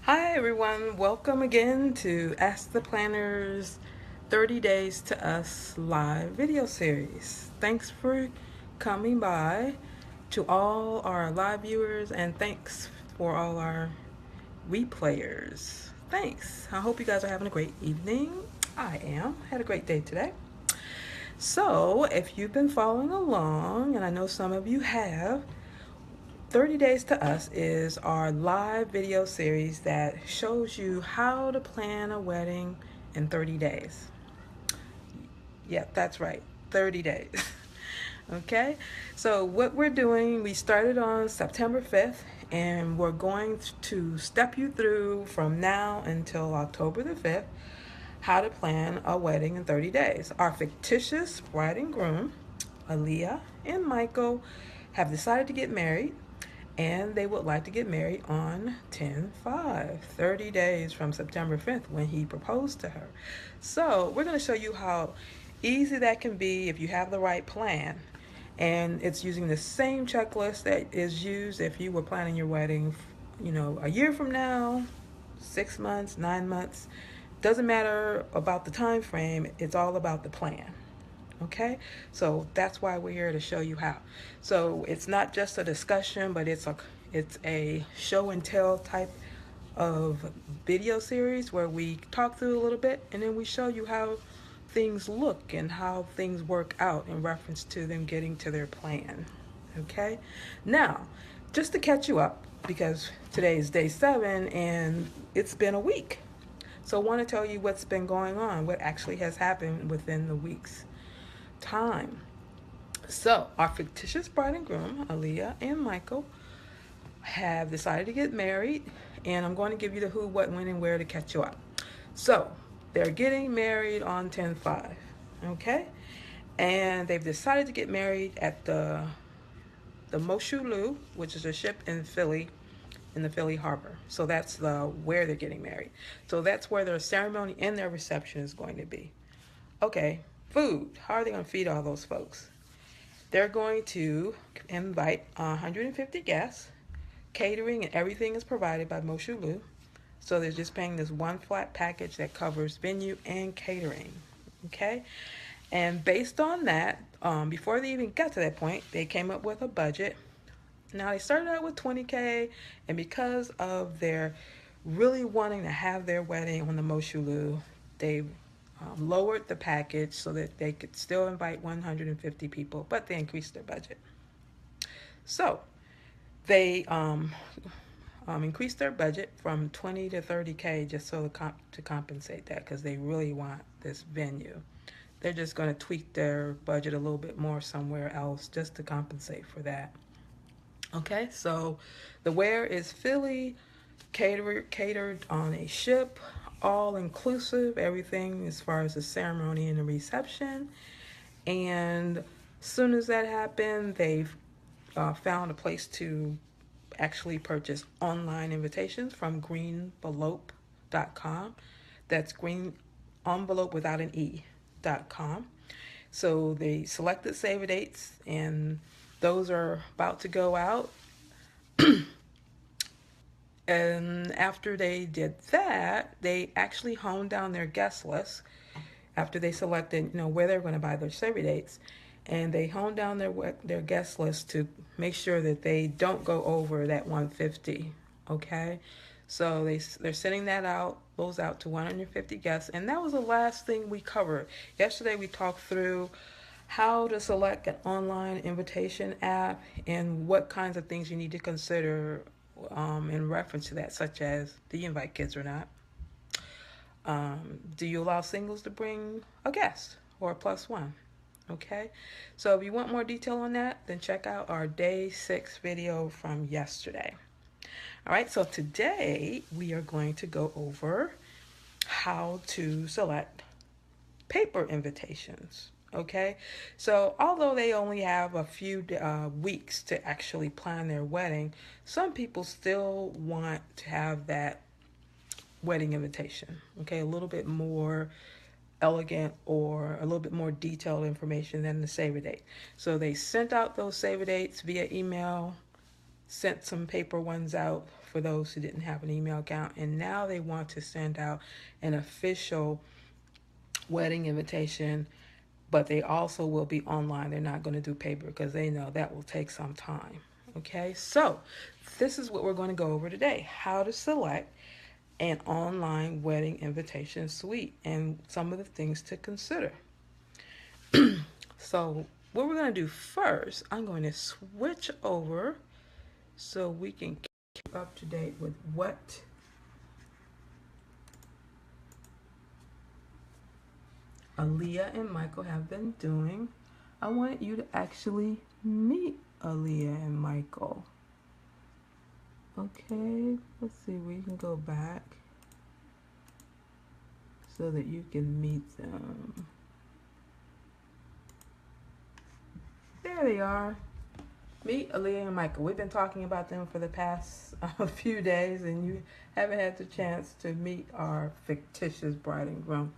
Hi everyone, welcome again to Ask the Planners 30 Days to Us live video series. Thanks for coming by to all our live viewers and thanks for all our replayers. Thanks. I hope you guys are having a great evening. I am. Had a great day today. So, if you've been following along, and I know some of you have, 30 Days to Us is our live video series that shows you how to plan a wedding in 30 days. Yep, that's right, 30 days. Okay, so what we're doing, we started on September 5th, and we're going to step you through from now until October the 5th how to plan a wedding in 30 days. Our fictitious bride and groom, Aaliyah and Michael, have decided to get married and they would like to get married on 10/5, 30 days from September 5th when he proposed to her. So we're going to show you how easy that can be if you have the right plan. And it's using the same checklist that is used if you were planning your wedding, a year from now, 6 months, 9 months. Doesn't matter about the time frame, it's all about the plan. Okay, so that's why we're here to show you how. So it's not just a discussion, but it's a show and tell type of video series where we talk through a little bit and then we show you how things look and how things work out in reference to them getting to their plan. Okay, now just to catch you up, because today is day 7 and it's been a week, so I want to tell you what's been going on, what actually has happened within the week's time. So, our fictitious bride and groom, Aaliyah and Michael, have decided to get married, and I'm going to give you the who, what, when, and where to catch you up. So, they're getting married on 10/5, okay? And they've decided to get married at the Moshulu, which is a ship in Philly, in the Philly harbor. So that's where they're getting married. So that's where their ceremony and their reception is going to be. Okay, food. How are they going to feed all those folks? They're going to invite 150 guests. Catering and everything is provided by Moshulu. So they're just paying this one flat package that covers venue and catering. Okay? And based on that, before they even got to that point, they came up with a budget. Now they started out with 20K, and because of their really wanting to have their wedding on the Moshulu, they lowered the package so that they could still invite 150 people, but they increased their budget. So they increased their budget from 20 to 30K just so to compensate that, because they really want this venue. They're just going to tweak their budget a little bit more somewhere else just to compensate for that. Okay, so the where is Philly, catered on a ship, all inclusive, everything as far as the ceremony and the reception. And as soon as that happened, they've found a place to actually purchase online invitations from greenvelope.com. That's green envelope without an E.com. So they selected save dates, and those are about to go out. And after they did that, they actually honed down their guest list after they selected, where they're going to buy their save dates. And they honed down their guest list to make sure that they don't go over that 150. Okay, so they're sending those out to 150 guests, and that was the last thing we covered. Yesterday we talked through how to select an online invitation app and what kinds of things you need to consider in reference to that, such as, do you invite kids or not? Do you allow singles to bring a guest or a plus one? Okay, so if you want more detail on that, then check out our day 6 video from yesterday. All right, so today we are going to go over how to select paper invitations. Okay, so although they only have a few weeks to actually plan their wedding, some people still want to have that wedding invitation, okay, a little bit more elegant or a little bit more detailed information than the save date. So they sent out those save dates via email, sent some paper ones out for those who didn't have an email account, and now they want to send out an official wedding invitation, but they also will be online. They're not going to do paper because they know that will take some time. Okay, so this is what we're going to go over today: how to select an online wedding invitation suite and some of the things to consider. So, what we're going to do first, I'm going to switch over so we can keep up to date with what Aaliyah and Michael have been doing. I want you to actually meet Aaliyah and Michael. Okay, let's see, we can go back so that you can meet them. There they are. Meet Aaliyah and Michael. We've been talking about them for the past few days, and you haven't had the chance to meet our fictitious bride and groom.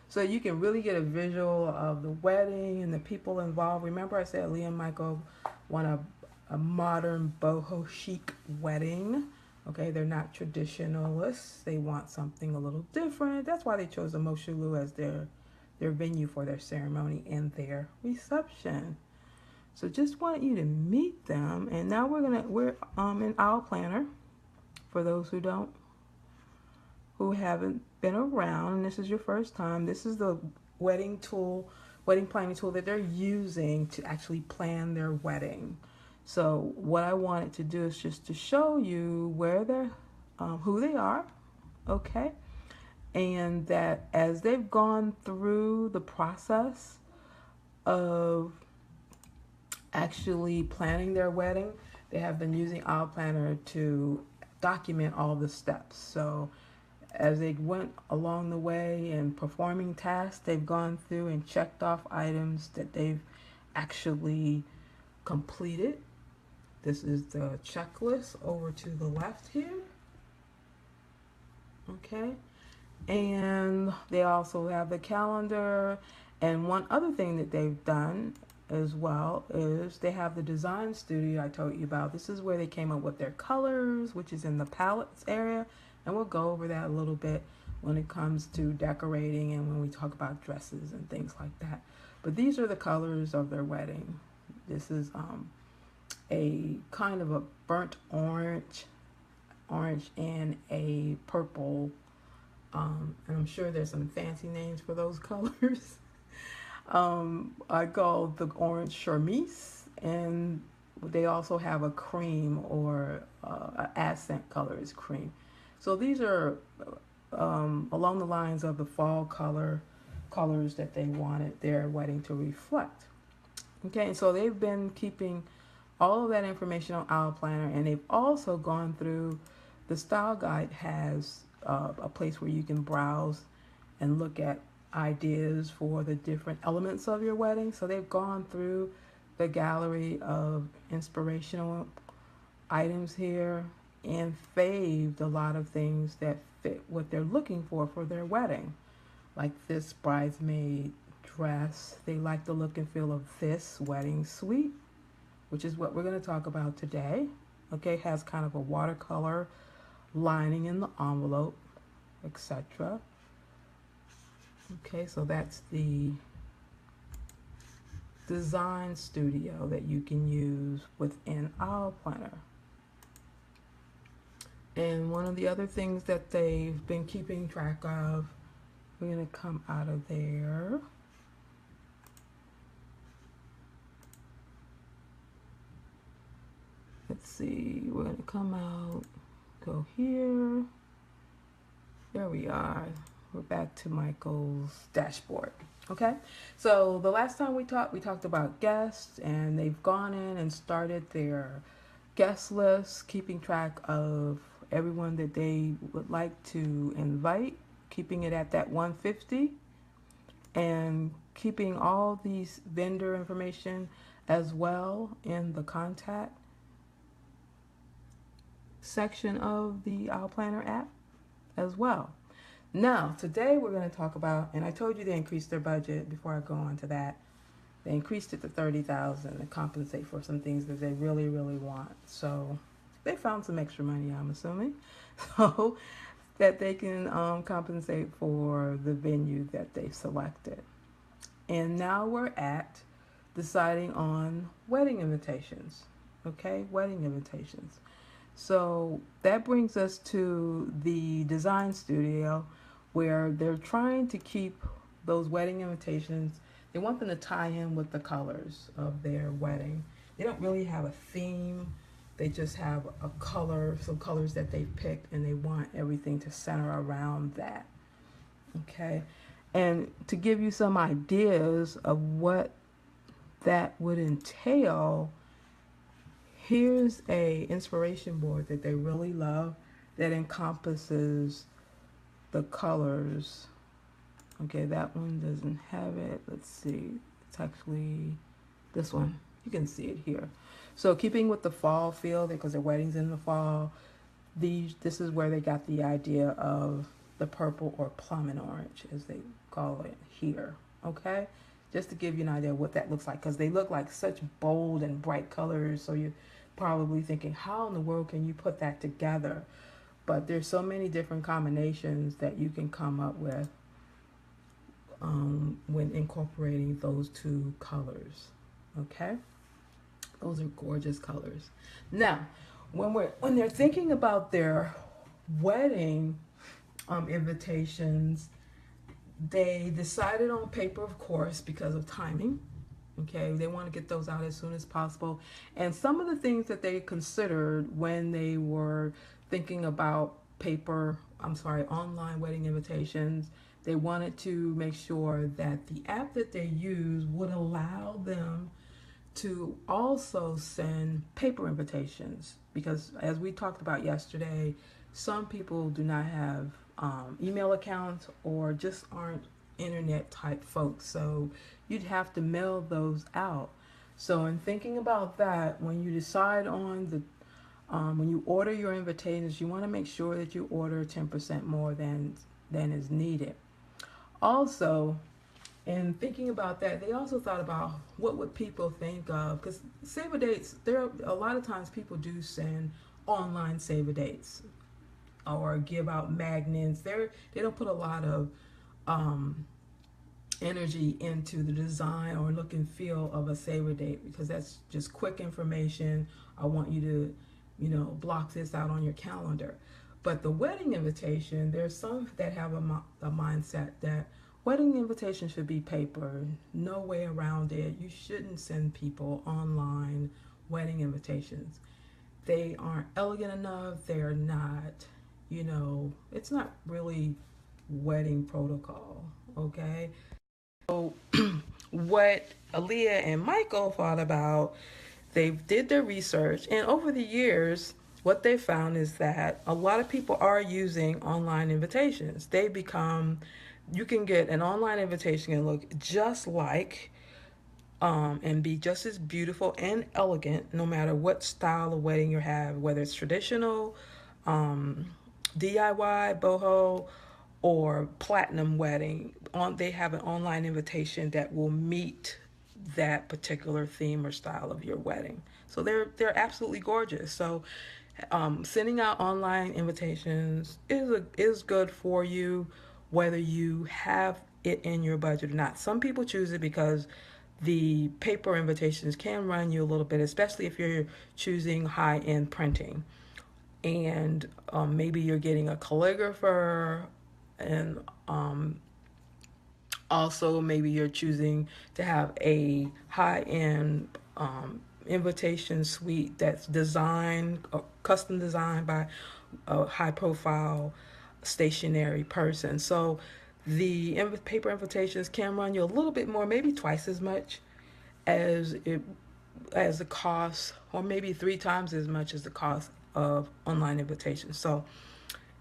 So you can really get a visual of the wedding and the people involved. Remember I said Aaliyah and Michael want a modern boho chic wedding. Okay, they're not traditionalists. They want something a little different. That's why they chose Emoshulu as their venue for their ceremony and their reception. So just want you to meet them. And now we're in Owl Planner for those who haven't been around and this is your first time. This is the wedding planning tool that they're using to actually plan their wedding. So what I wanted to do is just to show you where they're, who they are, okay? And that as they've gone through the process of actually planning their wedding, they have been using Owl Planner to document all the steps. So as they went along the way and performing tasks, they've gone through and checked off items that they've actually completed. This is the checklist over to the left here. Okay. And they also have the calendar. And one other thing that they've done as well is they have the design studio I told you about. This is where they came up with their colors, which is in the palettes area. And we'll go over that a little bit when it comes to decorating and when we talk about dresses and things like that. But these are the colors of their wedding. This is a kind of a burnt orange and a purple. And I'm sure there's some fancy names for those colors. I call the orange charmeuse, and they also have a cream or an accent color is cream. So these are along the lines of the fall colors that they wanted their wedding to reflect. Okay, and so they've been keeping all of that information on Owl Planner, and they've also gone through, the style guide has a place where you can browse and look at ideas for the different elements of your wedding. So they've gone through the gallery of inspirational items here and faved a lot of things that fit what they're looking for their wedding. Like this bridesmaid dress. They like the look and feel of this wedding suite, which is what we're going to talk about today. Okay, it has kind of a watercolor lining in the envelope, etc. Okay, so that's the design studio that you can use within Owl Planner. And one of the other things that they've been keeping track of, we're going to come out of there. Let's see, we're going to come out, go here. There we are. We're back to Michael's dashboard. Okay, so the last time we talked about guests, and they've gone in and started their guest list, keeping track of everyone that they would like to invite, keeping it at that 150, and keeping all these vendor information as well in the contact section of the Owl Planner app as well. Now, today we're going to talk about, and I told you they increased their budget before I go on to that. They increased it to $30,000 to compensate for some things that they really, really want. So they found some extra money, I'm assuming, so that they can compensate for the venue that they selected. And now we're at deciding on wedding invitations. Okay, wedding invitations. So that brings us to the design studio where they're trying to keep those wedding invitations. They want them to tie in with the colors of their wedding. They don't really have a theme. They just have a color, some colors that they picked, and they want everything to center around that. Okay. And to give you some ideas of what that would entail, here's a inspiration board that they really love that encompasses the colors. Okay, that one doesn't have it. Let's see. It's actually this one. You can see it here. So keeping with the fall feel, because their wedding's in the fall, this is where they got the idea of the purple or plum and orange, as they call it here. Okay, just to give you an idea of what that looks like, because they look like such bold and bright colors. So you're probably thinking, how in the world can you put that together? But there's so many different combinations that you can come up with when incorporating those two colors. Okay, those are gorgeous colors. Now, when they're thinking about their wedding invitations, they decided on paper, of course, because of timing. Okay, they want to get those out as soon as possible. And some of the things that they considered when they were thinking about online wedding invitations, they wanted to make sure that the app that they use would allow them to also send paper invitations, because as we talked about yesterday, some people do not have email accounts or just aren't internet type folks, so you'd have to mail those out. So in thinking about that, when you decide on when you order your invitations, you want to make sure that you order 10% more than is needed. Also, in thinking about that, they also thought about what would people think of, because save a dates, there are a lot of times people do send online save a dates or give out magnets. They don't put a lot of energy into the design or look and feel of a save a date, because that's just quick information. I want you to, block this out on your calendar. But the wedding invitation, there's some that have a mindset that wedding invitation should be paper, no way around it. You shouldn't send people online wedding invitations. They aren't elegant enough. They're not, it's not really wedding protocol, okay? So what Aaliyah and Michael thought about, they did their research, and over the years, what they found is that a lot of people are using online invitations. You can get an online invitation and look just like and be just as beautiful and elegant no matter what style of wedding you have, whether it's traditional, DIY, boho, or platinum wedding. They have an online invitation that will meet that particular theme or style of your wedding. So they're absolutely gorgeous. So sending out online invitations is good for you, whether you have it in your budget or not. Some people choose it because the paper invitations can run you a little bit, especially if you're choosing high-end printing. And maybe you're getting a calligrapher, and also maybe you're choosing to have a high-end invitation suite that's custom designed by a high-profile stationary person. So the paper invitations can run you a little bit more, maybe twice as much as the cost, or maybe 3 times as much as the cost of online invitations. So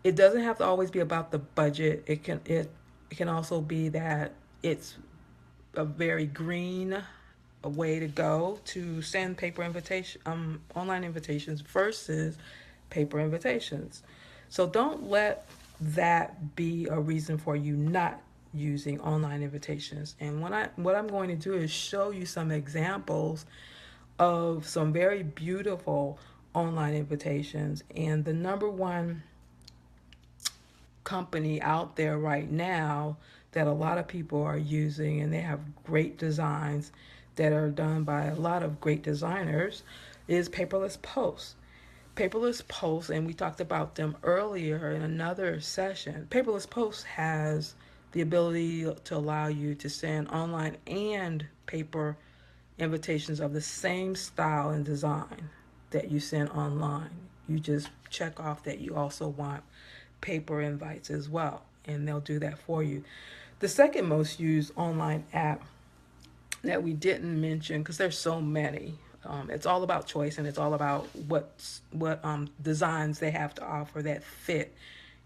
it doesn't have to always be about the budget. It can also be that it's a very green way to go to send online invitations versus paper invitations. So don't let that be a reason for you not using online invitations. And what I'm going to do is show you some examples of some very beautiful online invitations. And the number one company out there right now that a lot of people are using, and they have great designs that are done by a lot of great designers, is Paperless Post. Paperless Post, and we talked about them earlier in another session. Paperless Post has the ability to allow you to send online and paper invitations of the same style and design that you send online. You just check off that you also want paper invites as well, and they'll do that for you. The second most used online app that we didn't mention, because there's so many, it's all about choice, and it's all about what designs they have to offer that fit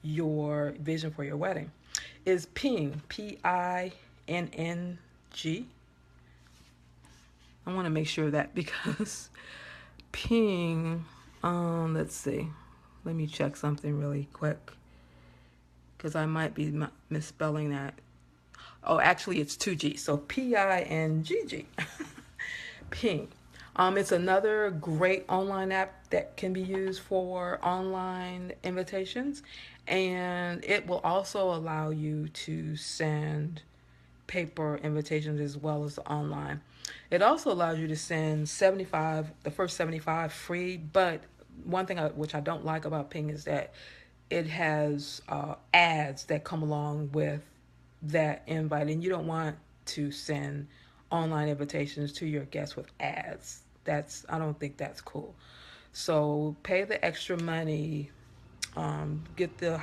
your vision for your wedding, is Ping, P-I-N-N-G. I want to make sure that because Ping, let's see. Let me check something really quick because I might be misspelling that. Oh, actually, it's 2G. So P-I-N-G-G. Ping. It's another great online app that can be used for online invitations, and it will also allow you to send paper invitations as well as online. It also allows you to send the first 75 free, but one thing which I don't like about Ping is that it has ads that come along with that invite, and you don't want to send online invitations to your guests with ads. I don't think that's cool. So pay the extra money, get the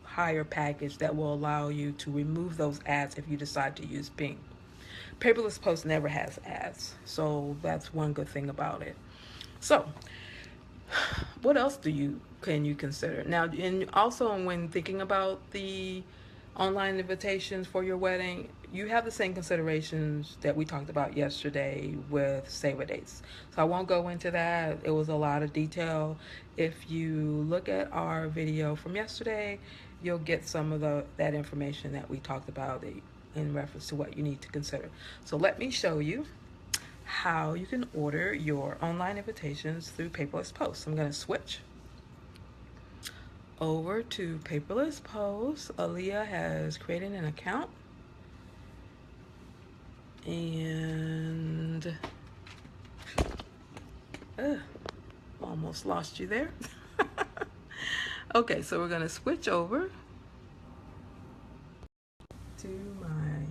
higher package that will allow you to remove those ads if you decide to use Ping. Paperless Post never has ads, so that's one good thing about it. So what else can you consider now? And also, when thinking about the online invitations for your wedding, you have the same considerations that we talked about yesterday with save a dates. So I won't go into that. It was a lot of detail. If you look at our video from yesterday, you'll get some of that information that we talked about in reference to what you need to consider. So let me show you how you can order your online invitations through Paperless Post. I'm going to switch over to Paperless Post. Aaliyah has created an account, and almost lost you there. Okay, so we're going to switch over to my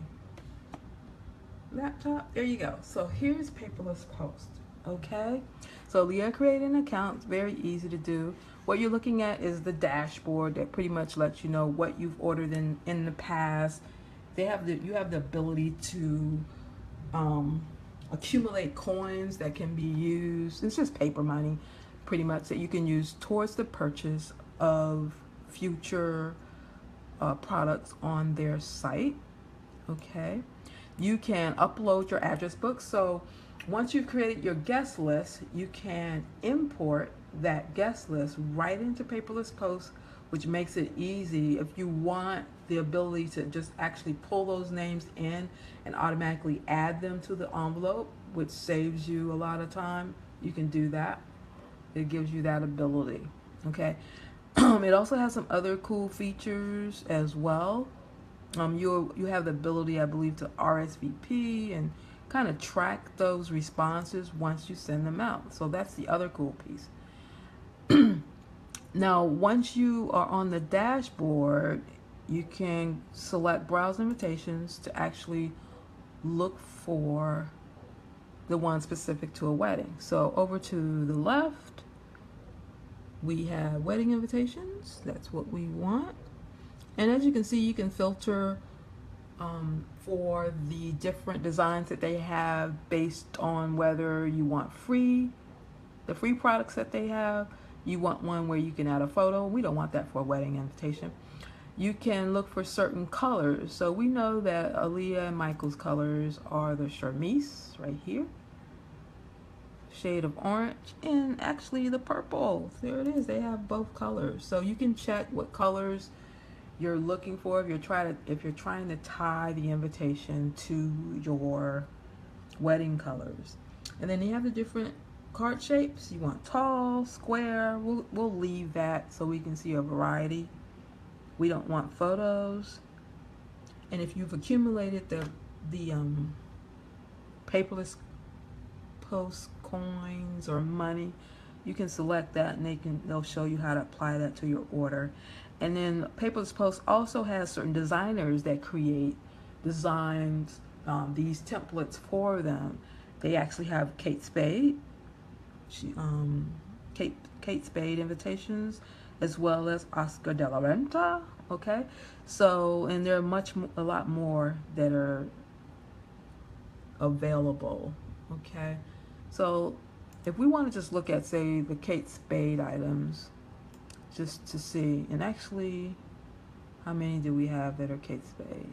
laptop. There you go. So here's Paperless Post. Okay, so Leah created an account. It's very easy to do. What you're looking at is the dashboard that pretty much lets you know what you've ordered in the past. You have the ability to accumulate coins that can be used. It's just paper money, pretty much, that you can use towards the purchase of future products on their site. Okay, you can upload your address book. So once you've created your guest list, you can import that guest list right into Paperless Post, which makes it easy if you want the ability to just actually pull those names in and automatically add them to the envelope, which saves you a lot of time. You can do that. It gives you that ability. Okay. It also has some other cool features as well. You have the ability, I believe, to RSVP and kind of track those responses once you send them out. So that's the other cool piece. Now, once you are on the dashboard, you can select Browse Invitations to actually look for the one specific to a wedding. So over to the left, we have wedding invitations. That's what we want. And as you can see, you can filter for the different designs that they have based on whether you want the free products that they have. You want one where you can add a photo. We don't want that for a wedding invitation. You can look for certain colors. So we know that Aaliyah and Michael's colors are the charmeuse right here, shade of orange, and actually the purple. There it is. They have both colors. So you can check what colors you're looking for if you're trying to tie the invitation to your wedding colors. And then you have the different card shapes. You want tall, square. We'll leave that so we can see a variety. We don't want photos. And if you've accumulated the paperless post coins or money, you can select that, and they'll show you how to apply that to your order. And then Paperless Post also has certain designers that create designs, these templates for them. They actually have Kate Spade, Kate Spade invitations, as well as Oscar de la Renta. Okay, so, and there are a lot more that are available. Okay, so if we want to just look at, say, the Kate Spade items, just to see, and actually, how many do we have that are Kate Spade?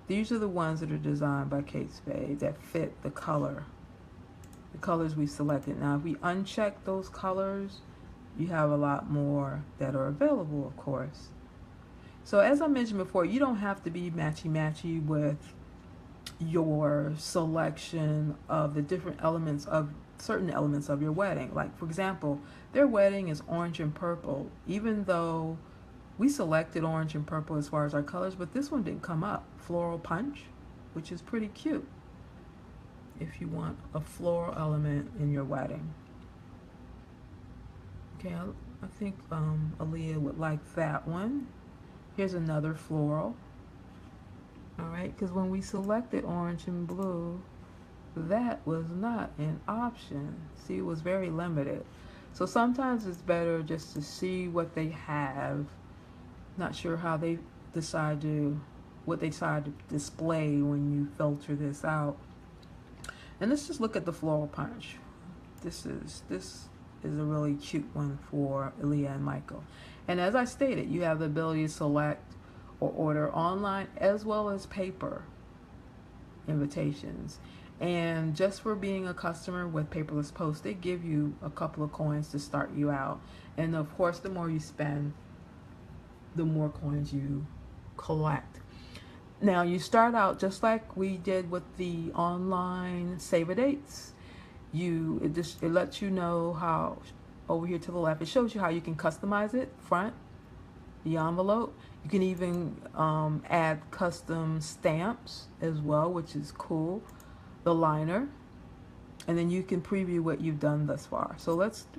These are the ones that are designed by Kate Spade that fit the colors we selected. Now, if we uncheck those colors, you have a lot more that are available, of course. So as I mentioned before, you don't have to be matchy-matchy with your selection of the different elements of certain elements of your wedding. Like, for example, their wedding is orange and purple, even though we selected orange and purple as far as our colors, but this one didn't come up. Floral punch, which is pretty cute if you want a floral element in your wedding. Okay, I think Aaliyah would like that one. Here's another floral. All right, because when we selected orange and blue, that was not an option. See, it was very limited. So sometimes it's better just to see what they have. Not sure how they what they decide to display when you filter this out. And let's just look at the floral punch. This is a really cute one for Aaliyah and Michael. And as I stated, you have the ability to select or order online as well as paper invitations. And just for being a customer with Paperless Post, they give you a couple of coins to start you out. And of course, the more you spend, the more coins you collect. Now, you start out just like we did with the online save-a-dates. It lets you know how, over here to the left, it shows you how you can customize it, front, the envelope. You can even add custom stamps as well, which is cool. The liner, and then you can preview what you've done thus far. So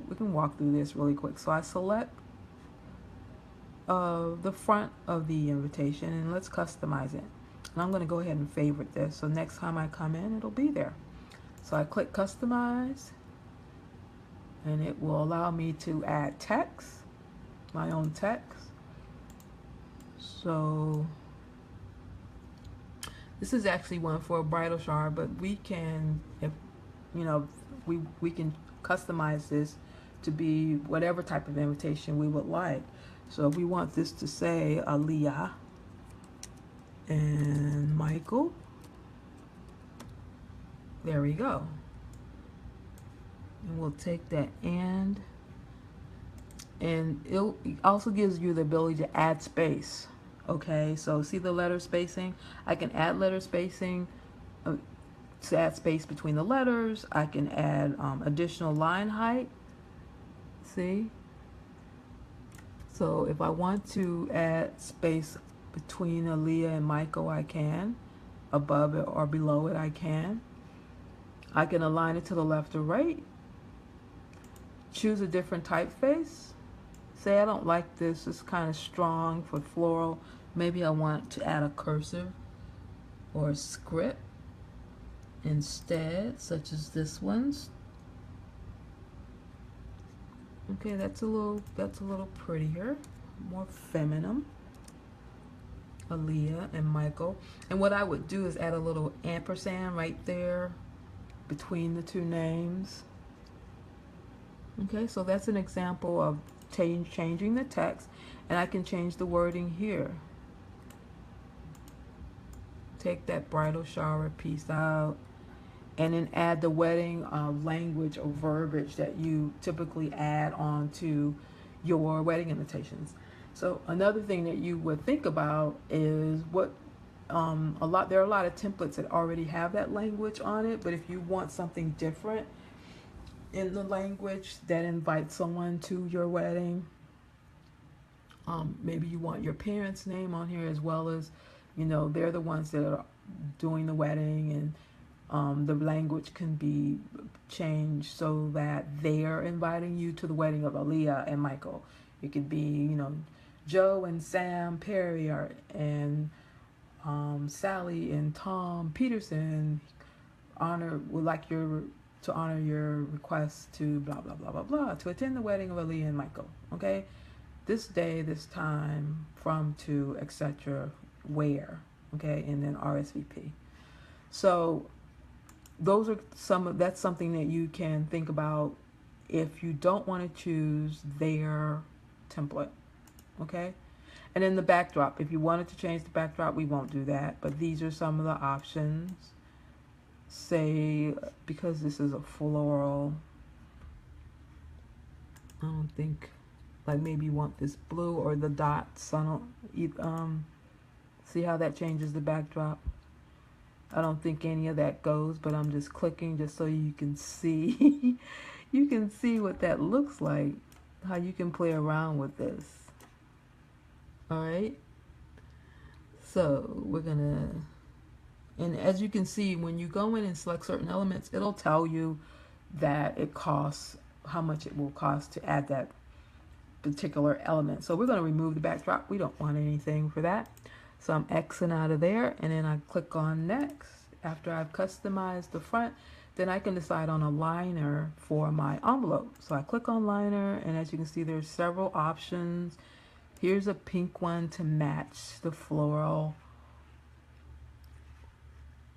we can walk through this really quick. So I select the front of the invitation, and let's customize it. And I'm going to go ahead and favorite this, so next time I come in, it'll be there. So I click customize, and it will allow me to add text, my own text. So this is actually one for a bridal shower, but we can, we can customize this to be whatever type of invitation we would like. So if we want this to say Aaliyah and Michael, there we go. And we'll take that and it also gives you the ability to add space. Okay, so see the letter spacing? I can add letter spacing to add space between the letters. I can add additional line height. See? So if I want to add space between Aaliyah and Michael, I can. Above it or below it, I can. I can align it to the left or right. Choose a different typeface. Say I don't like this, it's kind of strong for floral. Maybe I want to add a cursive or a script instead, such as this one's. Okay, that's a little prettier, more feminine. Aaliyah and Michael. And what I would do is add a little ampersand right there between the two names. Okay, so that's an example of changing the text, and I can change the wording here. Take that bridal shower piece out, and then add the wedding language or verbiage that you typically add on to your wedding invitations. So another thing that you would think about is what there are a lot of templates that already have that language on it, but if you want something different, in the language that invites someone to your wedding. Maybe you want your parents' name on here, as well as, they're the ones that are doing the wedding, and the language can be changed so that they're inviting you to the wedding of Aaliyah and Michael. It could be, Joe and Sam Perry and Sally and Tom Peterson would like to honor your request to blah blah blah blah blah to attend the wedding of Aaliyah and Michael. Okay, this day, this time, from to etc. Where. Okay, and then RSVP. So that's something that you can think about if you don't want to choose their template. Okay, and then the backdrop, if you wanted to change the backdrop, we won't do that, but these are some of the options. Say, because this is a floral, I don't think, like, maybe you want this blue or the dots. I don't see how that changes the backdrop. I don't think any of that goes, but I'm just clicking just so you can see. You can see what that looks like, how you can play around with this. All right, so we're gonna, and as you can see, when you go in and select certain elements, it'll tell you that it costs, how much it will cost to add that particular element. So we're going to remove the backdrop. We don't want anything for that. So I'm Xing out of there, and then I click on next. After I've customized the front, then I can decide on a liner for my envelope. So I click on liner, and as you can see, there's several options. Here's a pink one to match the floral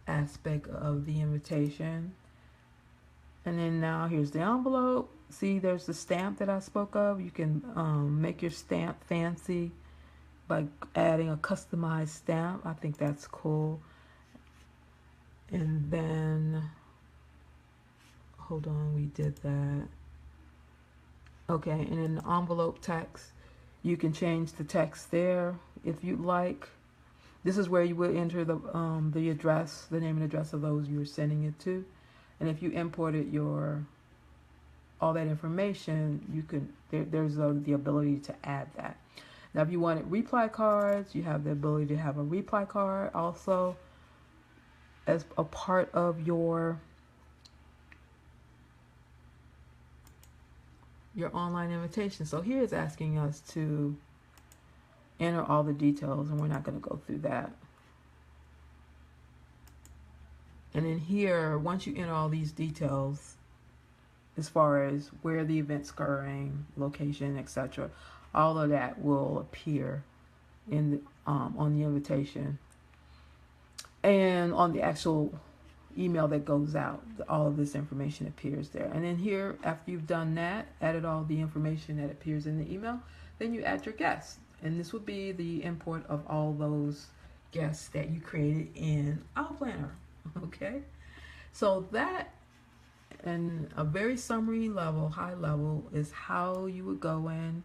aspect of the invitation. And then now here's the envelope. See, there's the stamp that I spoke of. You can make your stamp fancy by adding a customized stamp. I think that's cool. And then, hold on, we did that. Okay, and in the envelope text, you can change the text there if you'd like. This is where you would enter the address, the name and address of those you're sending it to. And if you imported all that information, you can, there's the ability to add that. Now, if you wanted reply cards, you have the ability to have a reply card also as a part of your online invitation. So here it's asking us to enter all the details, and we're not going to go through that. And then here, once you enter all these details, as far as where the event's occurring, location, etc., all of that will appear in the, on the invitation and on the actual email that goes out. All of this information appears there. And then here, after you've done that, added all the information that appears in the email, then you add your guests. And this would be the import of all those guests that you created in our planner. Okay, so that, in a very summary level, high level, is how you would go in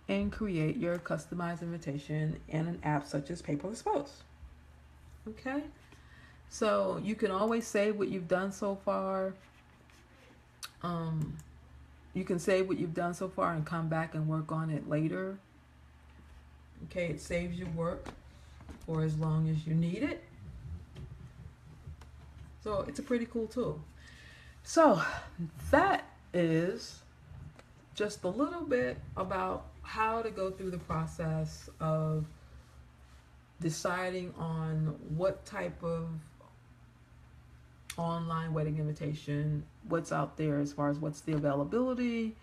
and create your customized invitation in an app such as Paperless Post. Okay, so you can always save what you've done so far. You can save what you've done so far and come back and work on it later. Okay, it saves your work for as long as you need it. So it's a pretty cool tool. So that is just a little bit about how to go through the process of deciding on what type of online wedding invitation, what's out there as far as what's the availability,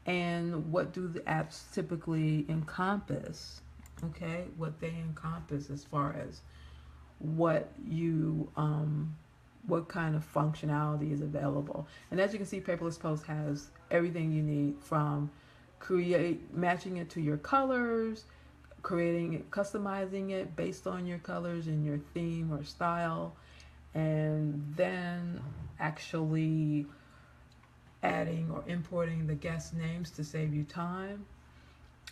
and what do the apps typically encompass. Okay, what they encompass as far as what you what kind of functionality is available. And as you can see, Paperless Post has everything you need, from matching it to your colors, creating it, customizing it based on your colors and your theme or style, and then actually adding or importing the guest names to save you time,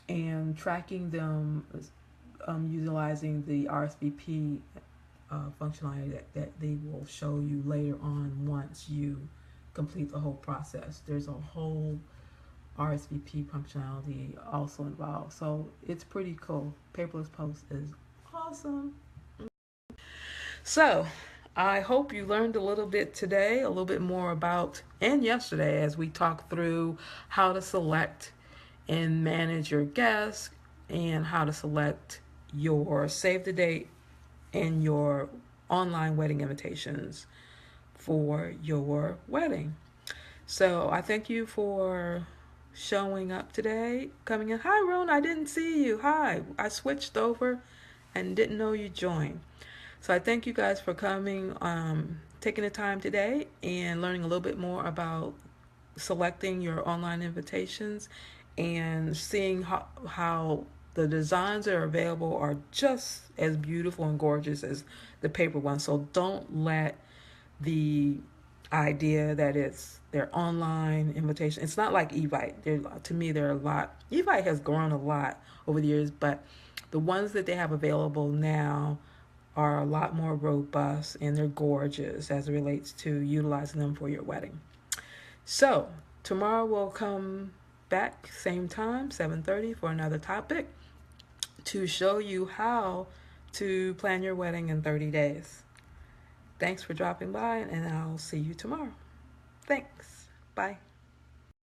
and tracking them utilizing the RSVP functionality that they will show you later on once you complete the whole process. There's a whole RSVP functionality also involved. So it's pretty cool. Paperless Post is awesome. So I hope you learned a little bit today, a little bit more about, and yesterday as we talked through how to select and manage your guests and how to select your save the date and your online wedding invitations for your wedding. So I thank you for showing up today, coming in. Hi, Ron, I didn't see you. Hi, I switched over and didn't know you joined. So I thank you guys for coming, taking the time today and learning a little bit more about selecting your online invitations and seeing how the designs that are available are just as beautiful and gorgeous as the paper ones. So don't let the idea that they're online invitation. It's not like Evite. To me, there are a lot. Evite has grown a lot over the years, but the ones that they have available now are a lot more robust and they're gorgeous as it relates to utilizing them for your wedding. So tomorrow we'll come back same time, 7:30, for another topic to show you how to plan your wedding in 30 days. Thanks for dropping by, and I'll see you tomorrow. Thanks. Bye.